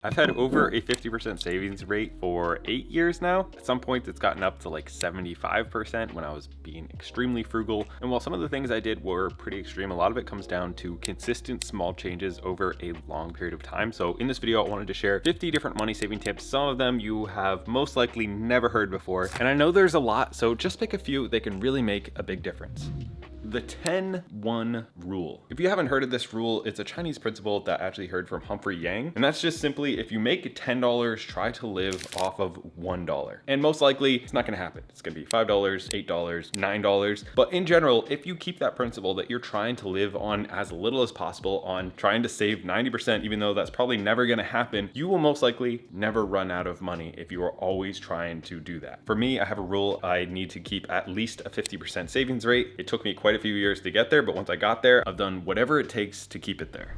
I've had over a 50% savings rate for 8 years now. At some point, it's gotten up to like 75% when I was being extremely frugal. And while some of the things I did were pretty extreme, a lot of it comes down to consistent small changes over a long period of time. So in this video, I wanted to share 50 different money saving tips. Some of them you have most likely never heard before. And I know there's a lot, so just pick a few that can really make a big difference. The 10-1 rule. If you haven't heard of this rule, it's a Chinese principle that I actually heard from Humphrey Yang. And that's just simply, if you make $10, try to live off of $1. And most likely it's not gonna happen. It's gonna be $5, $8, $9. But in general, if you keep that principle that you're trying to live on as little as possible, on trying to save 90%, even though that's probably never gonna happen, you will most likely never run out of money if you are always trying to do that. For me, I have a rule. I need to keep at least a 50% savings rate. It took me quite a few years to get there, but once I got there, I've done whatever it takes to keep it there,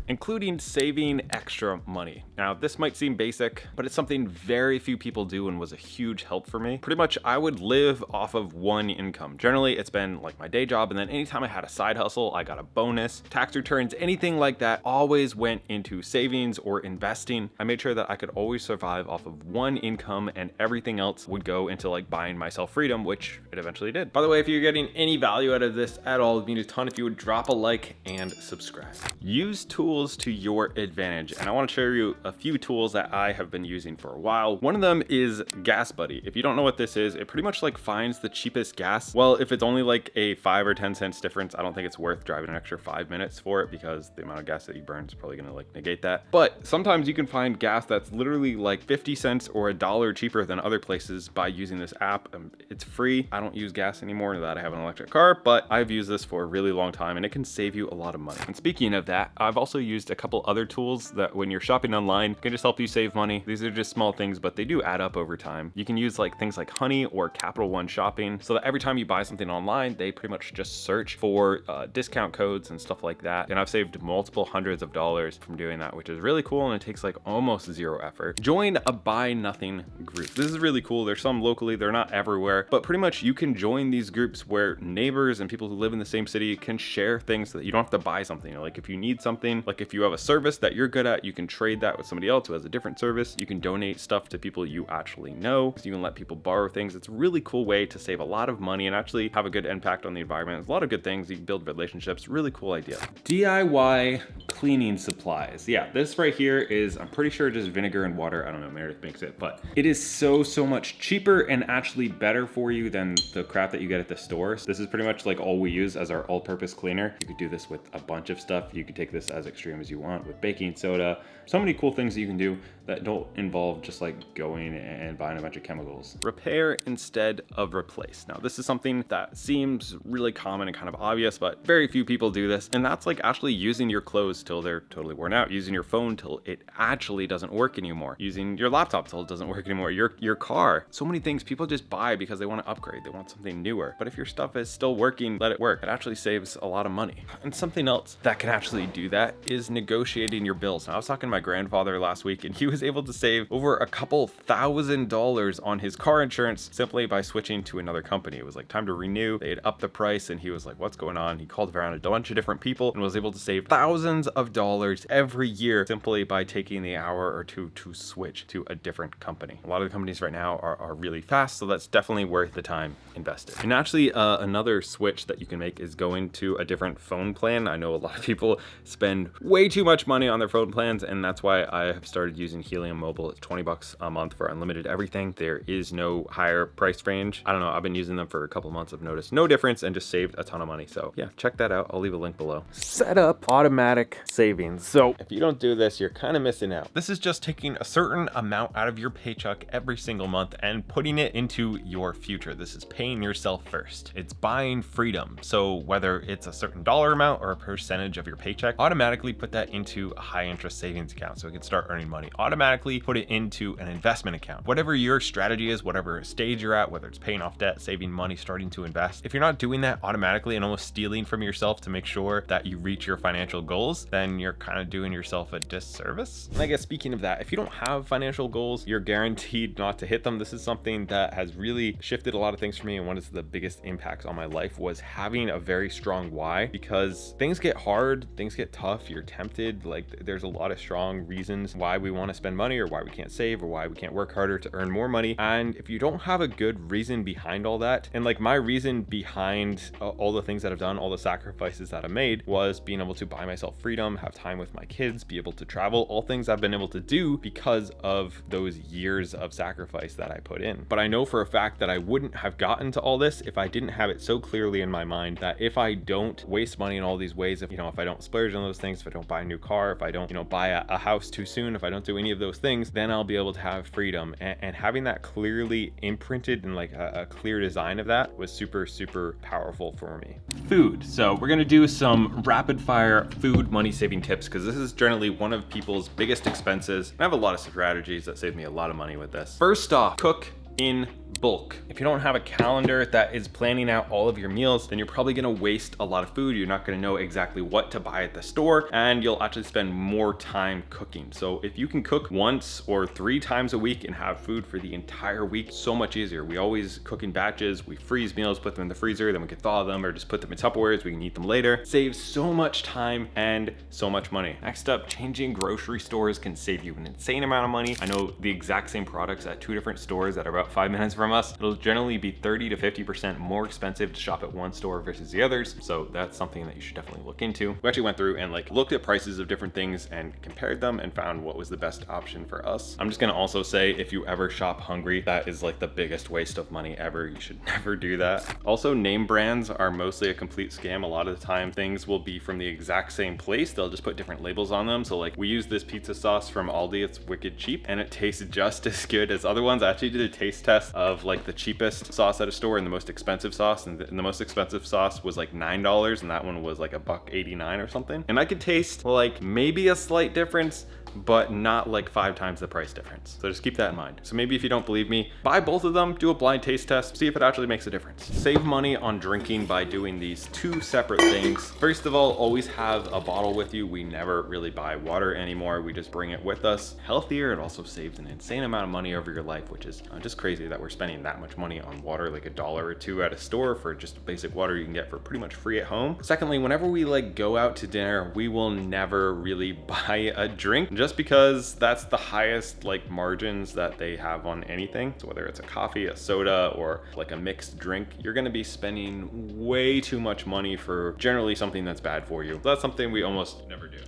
including saving extra money. Now, this might seem basic, but it's something very few people do and was a huge help for me. Pretty much, I would live off of one income. Generally, it's been like my day job, and then anytime I had a side hustle, I got a bonus. Tax returns, anything like that, always went into savings or investing. I made sure that I could always survive off of one income, and everything else would go into like buying myself freedom, which it eventually did. By the way, if you're getting any value out of this at all, it'd mean a ton if you would drop a like and subscribe. Use tools to your advantage, and I want to show you a few tools that I have been using for a while. One of them is Gas Buddy. If you don't know what this is, it pretty much like finds the cheapest gas. Well, if it's only like a 5 or 10 cents difference, I don't think it's worth driving an extra 5 minutes for it, because the amount of gas that you burn is probably gonna like negate that. But sometimes you can find gas that's literally like 50 cents or $1 cheaper than other places by using this app. It's free. I don't use gas anymore now that I have an electric car, but I've used this for a really long time, and it can save you a lot of money. And speaking of that, I've also used a couple other tools that when you're shopping online can just help you save money. These are just small things, but they do add up over time. You can use like things like Honey or Capital One Shopping, so that every time you buy something online, they pretty much just search for discount codes and stuff like that. And I've saved multiple hundreds of dollars from doing that, which is really cool, and it takes like almost zero effort. Join a Buy Nothing group. This is really cool. There's some locally, they're not everywhere, but pretty much you can join these groups where neighbors and people who live in the same city can share things so that you don't have to buy something. Like if you need something, like if you have a service that you're good at, you can trade that with somebody else who has a different service. You can donate stuff to people you actually know. You can let people borrow things. It's a really cool way to save a lot of money and actually have a good impact on the environment. There's a lot of good things. You can build relationships. Really cool idea. DIY cleaning supplies. Yeah, this right here is, I'm pretty sure, just vinegar and water. I don't know, Meredith makes it, but it is so much cheaper and actually better for you than the crap that you get at the store. So this is pretty much like all we use as our all-purpose cleaner. You could do this with a bunch of stuff. You could take this as extreme as you want with baking soda. So many cool things that you can do that don't involve just like going and buying a bunch of chemicals. Repair instead of replace. Now, this is something that seems really common and kind of obvious, but very few people do this. And that's like actually using your clothes till they're totally worn out, using your phone till it actually doesn't work anymore, using your laptop till it doesn't work anymore, your car. So many things people just buy because they want to upgrade, they want something newer. But if your stuff is still working, let it work. It actually saves a lot of money. And something else that can actually do that is negotiating your bills. Now, I was talking to my grandfather last week, and he was able to save over a couple $1,000s on his car insurance simply by switching to another company. It was like time to renew. They had upped the price, and he was like, what's going on? He called around a bunch of different people and was able to save thousands of dollars every year simply by taking the hour or two to switch to a different company. A lot of the companies right now are really fast, so that's definitely worth the time invested. And actually, another switch that you can make is going to a different phone plan. I know a lot of people spend way too much money on their phone plans, and that's why I have started using Helium Mobile. It's $20 a month for unlimited everything. There is no higher price range. I don't know, I've been using them for a couple months. I've noticed no difference and just saved a ton of money. So yeah, check that out. I'll leave a link below. Set up automatic savings. So if you don't do this, you're kind of missing out. This is just taking a certain amount out of your paycheck every single month and putting it into your future. This is paying yourself first. It's buying freedom. So whether it's a certain dollar amount or a percentage of your paycheck, automatically put that into a high interest savings account so it can start earning money. Automatically put it into an investment account. Whatever your strategy is, whatever stage you're at, whether it's paying off debt, saving money, starting to invest, if you're not doing that automatically and almost stealing from yourself to make sure that you reach your financial goals, then you're kind of doing yourself a disservice. And I guess speaking of that, if you don't have financial goals, you're guaranteed not to hit them. This is something that has really shifted a lot of things for me, and one of the biggest impacts on my life was having a very strong why, because things get hard, things get tough, you're tempted, like there's a lot of strong reasons why we want to spend money or why we can't save or why we can't work harder to earn more money. And if you don't have a good reason behind all that, and like my reason behind all the things that I've done, all the sacrifices that I made, was being able to buy myself freedom, have time with my kids, be able to travel, all things I've been able to do because of those years of sacrifice that I put in. But I know for a fact that I wouldn't have gotten to all this if I didn't have it so clearly in my mind that if I don't waste money in all these ways, if I don't splurge on those things, if I don't buy a new car, if I don't buy a house too soon, if I don't do any of those things, then I'll be able to have freedom. And having that clearly imprinted and like a clear design of that was super, super powerful for me. Food. So we're gonna do some rapid fire food money saving tips, because this is generally one of people's biggest expenses. I have a lot of strategies that save me a lot of money with this. First off, cook in bulk. If you don't have a calendar that is planning out all of your meals, then you're probably gonna waste a lot of food. You're not gonna know exactly what to buy at the store, and you'll actually spend more time cooking. So if you can cook once or 3 times a week and have food for the entire week, so much easier. We always cook in batches. We freeze meals, put them in the freezer, then we can thaw them or just put them in Tupperwares. We can eat them later. Saves so much time and so much money. Next up, changing grocery stores can save you an insane amount of money. I know the exact same products at 2 different stores that are about 5 minutes from us. It'll generally be 30 to 50% more expensive to shop at one store versus the others. So that's something that you should definitely look into. We actually went through and like looked at prices of different things and compared them and found what was the best option for us. I'm just gonna also say, if you ever shop hungry, that is like the biggest waste of money ever. You should never do that. Also, name brands are mostly a complete scam. A lot of the time things will be from the exact same place. They'll just put different labels on them. So like we use this pizza sauce from Aldi. It's wicked cheap and it tastes just as good as other ones. I actually did a taste test of like the cheapest sauce at a store and the most expensive sauce, and the most expensive sauce was like $9 and that one was like $1.89 or something. And I could taste like maybe a slight difference, but not like 5 times the price difference. So just keep that in mind. So maybe if you don't believe me, buy both of them, do a blind taste test, see if it actually makes a difference. Save money on drinking by doing these 2 separate things. First of all, always have a bottle with you. We never really buy water anymore. We just bring it with us. Healthier, it also saves an insane amount of money over your life, which is just crazy that we're spending that much money on water, like $1 or $2 at a store for just basic water you can get for pretty much free at home. Secondly, whenever we like go out to dinner, we will never really buy a drink, just because that's the highest like margins that they have on anything. So whether it's a coffee, a soda, or like a mixed drink, you're gonna be spending way too much money for generally something that's bad for you. That's something we almost never do.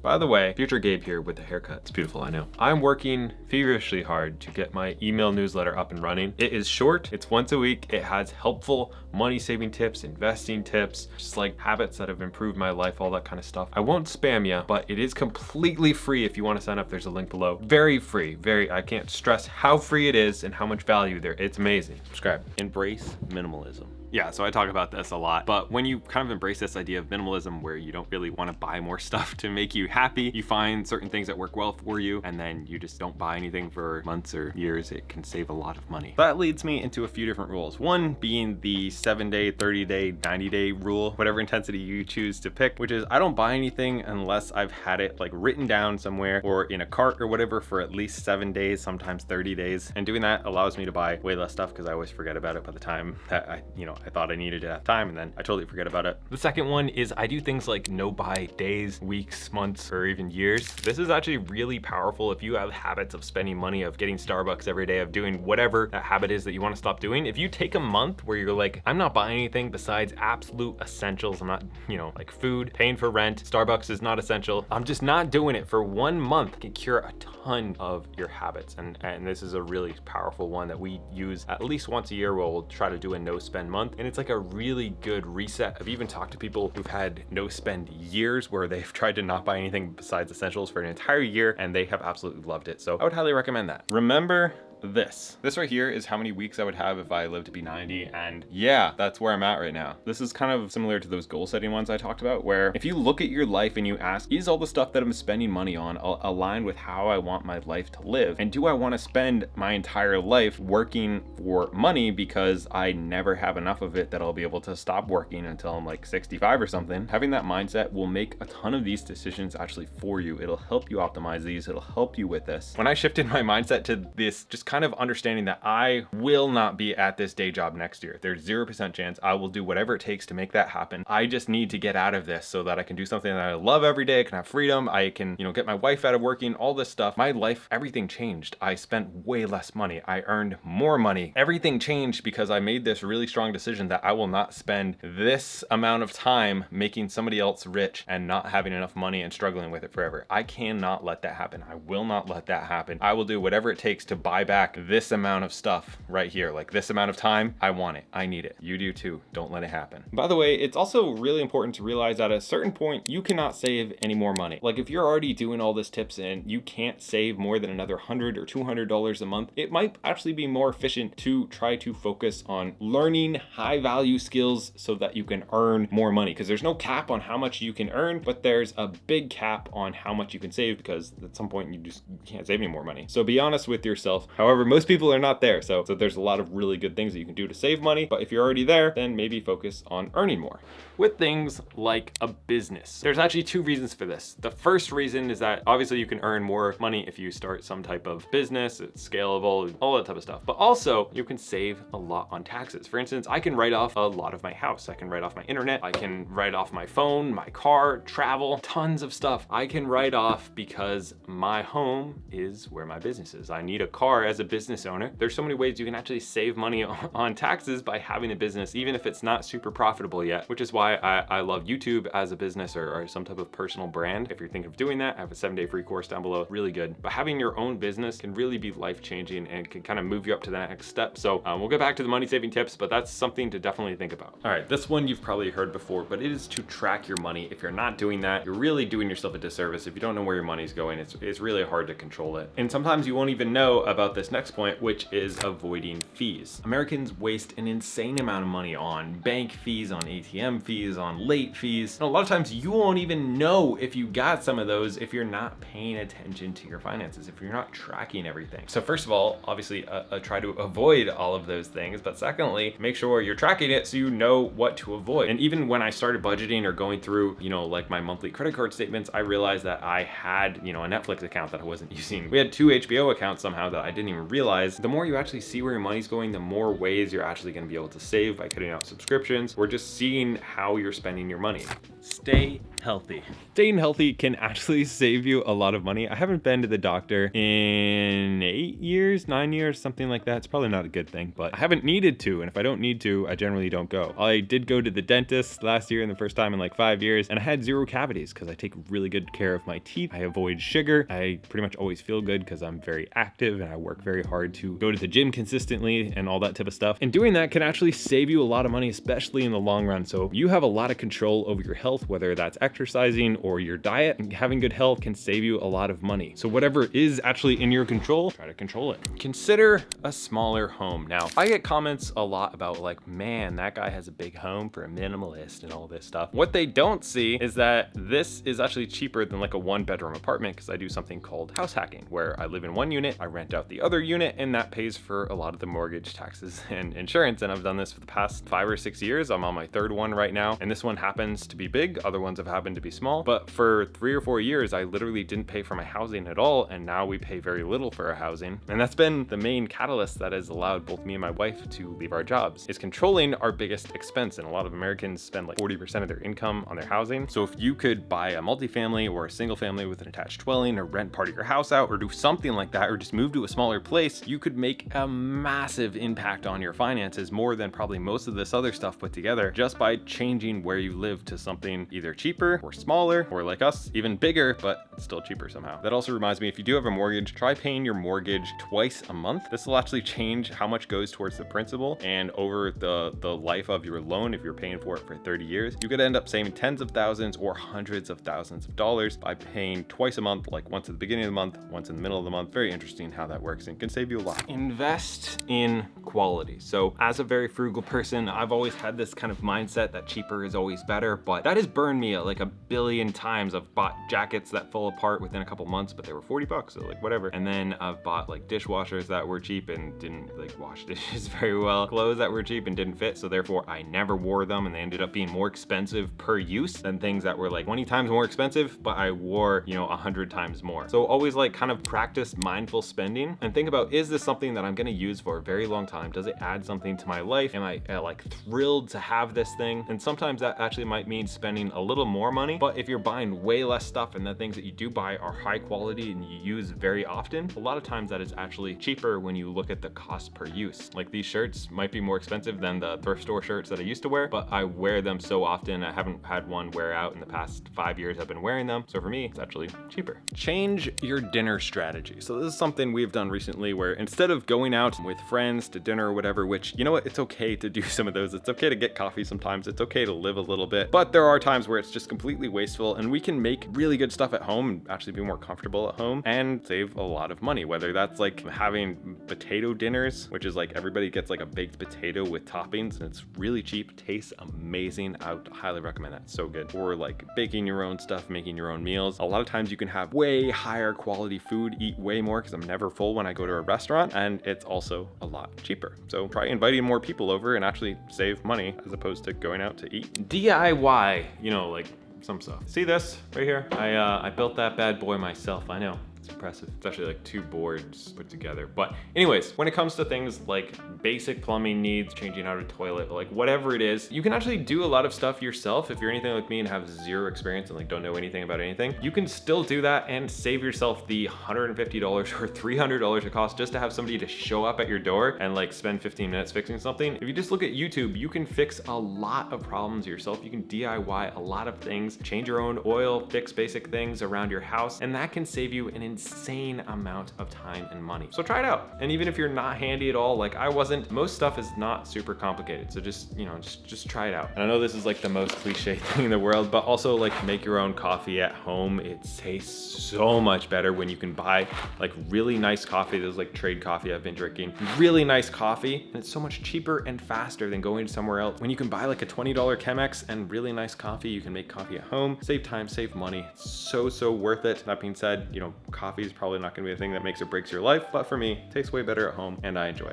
By the way, future Gabe here with the haircut. It's beautiful, I know. I'm working feverishly hard to get my email newsletter up and running. It is short, it's once a week. It has helpful money saving tips, investing tips, just like habits that have improved my life, all that kind of stuff. I won't spam you, but it is completely free if you want to sign up. There's a link below. Very free, I can't stress how free it is and how much value there. It's amazing. Subscribe. Embrace minimalism. Yeah, so I talk about this a lot, but when you kind of embrace this idea of minimalism where you don't really want to buy more stuff to make you happy, you find certain things that work well for you, and then you just don't buy anything for months or years, it can save a lot of money. That leads me into a few different rules. One being the 7-day, 30-day, 90-day rule, whatever intensity you choose to pick, which is I don't buy anything unless I've had it like written down somewhere or in a cart or whatever for at least 7 days, sometimes 30 days. And doing that allows me to buy way less stuff because I always forget about it by the time that I thought I needed it at that time, and then I totally forget about it. The second one is I do things like no buy days, weeks, months, or even years. This is actually really powerful if you have habits of spending money, of getting Starbucks every day, of doing whatever that habit is that you want to stop doing. If you take a month where you're like, I'm not buying anything besides absolute essentials, I'm not, like food, paying for rent, Starbucks is not essential, I'm just not doing it for 1 month, it can cure a ton of your habits. And this is a really powerful one that we use at least once a year where we'll try to do a no spend month. And it's like a really good reset. I've even talked to people who've had no spend years where they've tried to not buy anything besides essentials for an entire year, and they have absolutely loved it. So I would highly recommend that. Remember this right here is how many weeks I would have if I lived to be 90, and yeah, that's where I'm at right now. This is kind of similar to those goal setting ones I talked about, where if you look at your life and you ask, is all the stuff that I'm spending money on aligned with how I want my life to live, and do I want to spend my entire life working for money because I never have enough enough of it that I'll be able to stop working until I'm like 65 or something. Having that mindset will make a ton of these decisions actually for you. It'll help you optimize these. It'll help you with this. When I shifted my mindset to this, just kind of understanding that I will not be at this day job next year. There's 0% chance. I will do whatever it takes to make that happen. I just need to get out of this so that I can do something that I love every day. I can have freedom. I can, get my wife out of working, all this stuff. My life, everything changed. I spent way less money. I earned more money. Everything changed because I made this really strong decision that I will not spend this amount of time making somebody else rich and not having enough money and struggling with it forever. I cannot let that happen. I will not let that happen. I will do whatever it takes to buy back this amount of stuff right here. Like this amount of time, I want it. I need it. You do too. Don't let it happen. By the way, it's also really important to realize that at a certain point, you cannot save any more money. Like if you're already doing all this tips and you can't save more than another $100 or $200 a month, it might actually be more efficient to try to focus on learning high value skills so that you can earn more money, because there's no cap on how much you can earn, but there's a big cap on how much you can save, because at some point you just can't save any more money. So be honest with yourself. However, most people are not there. So there's a lot of really good things that you can do to save money, but if you're already there, then maybe focus on earning more. With things like a business, there's actually two reasons for this. The first reason is that obviously you can earn more money if you start some type of business, it's scalable, all that type of stuff, but also you can save a lot on taxes. For instance, I can write off a lot of my house. I can write off my internet. I can write off my phone, my car, travel, tons of stuff. I can write off because my home is where my business is. I need a car as a business owner. There's so many ways you can actually save money on taxes by having a business, even if it's not super profitable yet, which is why I love YouTube as a business or some type of personal brand. If you're thinking of doing that, I have a 7-day free course down below, really good. But having your own business can really be life-changing and can kind of move you up to the next step. So we'll get back to the money saving tips, but that's something to definitely think about. All right, this one you've probably heard before, but it is to track your money. If you're not doing that, you're really doing yourself a disservice. If you don't know where your money's going, it's really hard to control it. And sometimes you won't even know about this next point, which is avoiding fees. Americans waste an insane amount of money on bank fees, on ATM fees, on late fees. And a lot of times you won't even know if you got some of those if you're not paying attention to your finances, if you're not tracking everything. So first of all, obviously try to avoid all of those things, but secondly, make sure you're tracking it so you know what to avoid. And even when I started budgeting or going through, like my monthly credit card statements, I realized that I had, a Netflix account that I wasn't using. We had 2 HBO accounts somehow that I didn't even realize. The more you actually see where your money's going, the more ways you're actually going to be able to save by cutting out subscriptions or just seeing how you're spending your money. Stay healthy. Staying healthy can actually save you a lot of money. I haven't been to the doctor in 9 years, something like that. It's probably not a good thing, but I haven't needed to. And if I don't need to, I generally don't go. I did go to the dentist last year, and the first time in like 5 years, and I had 0 cavities because I take really good care of my teeth. I avoid sugar. I pretty much always feel good because I'm very active and I work very hard to go to the gym consistently and all that type of stuff. And doing that can actually save you a lot of money, especially in the long run. So you have a lot of control over your health, whether that's exercising or your diet. And having good health can save you a lot of money. So whatever is actually in your control, try to control it. Consider a smaller home. Now, I get comments a lot about like, man, that guy has a big home for a minimalist and all this stuff. What they don't see is that this is actually cheaper than like a 1-bedroom apartment, because I do something called house hacking, where I live in one unit, I rent out the other unit, and that pays for a lot of the mortgage, taxes, and insurance. And I've done this for the past 5 or 6 years. I'm on my 3rd one right now, and this one happens to be big. Other ones have happened to be small, but for 3 or 4 years, I literally didn't pay for my housing at all, and now we pay very little for our housing. And that's been the main catalyst that has allowed both me and my wife to leave our jobs, is controlling our biggest expense. And a lot of Americans spend like 40% of their income on their housing. So if you could buy a multifamily or a single family with an attached dwelling, or rent part of your house out, or do something like that, or just move to a smaller place, you could make a massive impact on your finances, more than probably most of this other stuff put together, just by changing where you live to something either cheaper or smaller, or like us, even bigger, but still cheaper somehow. That also reminds me, if you do have a mortgage, try paying your mortgage twice a month. This will actually change how much goes towards the principal, and over the life of your loan, if you're paying for it for 30 years, you could end up saving tens of thousands or hundreds of thousands of dollars by paying twice a month, like once at the beginning of the month, once in the middle of the month. Very interesting how that works, and can save you a lot. Invest in quality. So as a very frugal person, I've always had this kind of mindset that cheaper is always better, but that has burned me like a billion times. I've bought jackets that fall apart within a couple months, but they were 40 bucks, so like whatever. And then I've bought like dishwashers that were cheap and didn't like wash dishes very well, clothes that were cheap and didn't fit, so therefore I never wore them, and they ended up being more expensive per use than things that were like 20 times more expensive, but I wore, you know, 100 times more. So always like kind of practice mindful spending and think about, is this something that I'm gonna use for a very long time? Does it add something to my life? Am I like thrilled to have this thing? And sometimes that actually might mean spending a little more money, but if you're buying way less stuff and the things that you do buy are high quality and you use very often, a lot of times that is actually cheaper when you look at the cost per use. Like these shirts might be more expensive than the thrift store shirts that I used to wear, but I wear them so often. I haven't had one wear out in the past 5 years I've been wearing them. So for me, it's actually cheaper. Change your dinner strategy. So this is something we've done recently where instead of going out with friends to dinner or whatever, which, you know what, it's okay to do some of those. It's okay to get coffee sometimes. It's okay to live a little bit, but there are times where it's just completely wasteful, and we can make really good stuff at home and actually be more comfortable at home and save a lot of money, whether that's like having potato dinners, which is like everybody gets like a baked potato with toppings and it's really cheap, tastes amazing. I would highly recommend that. It's so good. Or like baking your own stuff, making your own meals. A lot of times you can have way higher quality food, eat way more, because I'm never full when I go to a restaurant, and it's also a lot cheaper. So try inviting more people over and actually save money as opposed to going out to eat. DIY, you know, like some stuff. See this right here? I built that bad boy myself. I know. It's impressive. It's actually like 2 boards put together. But anyways, when it comes to things like basic plumbing needs, changing out a toilet, like whatever it is, you can actually do a lot of stuff yourself. If you're anything like me and have zero experience and like don't know anything about anything, you can still do that and save yourself the $150 or $300 it costs just to have somebody to show up at your door and like spend 15 minutes fixing something. If you just look at YouTube, you can fix a lot of problems yourself. You can DIY a lot of things, change your own oil, fix basic things around your house, and that can save you an insane amount of time and money. So try it out. And even if you're not handy at all, like I wasn't, most stuff is not super complicated. So just, you know, just try it out. And I know this is like the most cliche thing in the world, but also like make your own coffee at home. It tastes so much better when you can buy like really nice coffee. There's like trade coffee I've been drinking, really nice coffee. And it's so much cheaper and faster than going somewhere else. When you can buy like a $20 Chemex and really nice coffee, you can make coffee at home, save time, save money. It's so worth it. That being said, you know, coffee is probably not gonna be a thing that makes or breaks your life, but for me, it tastes way better at home and I enjoy it.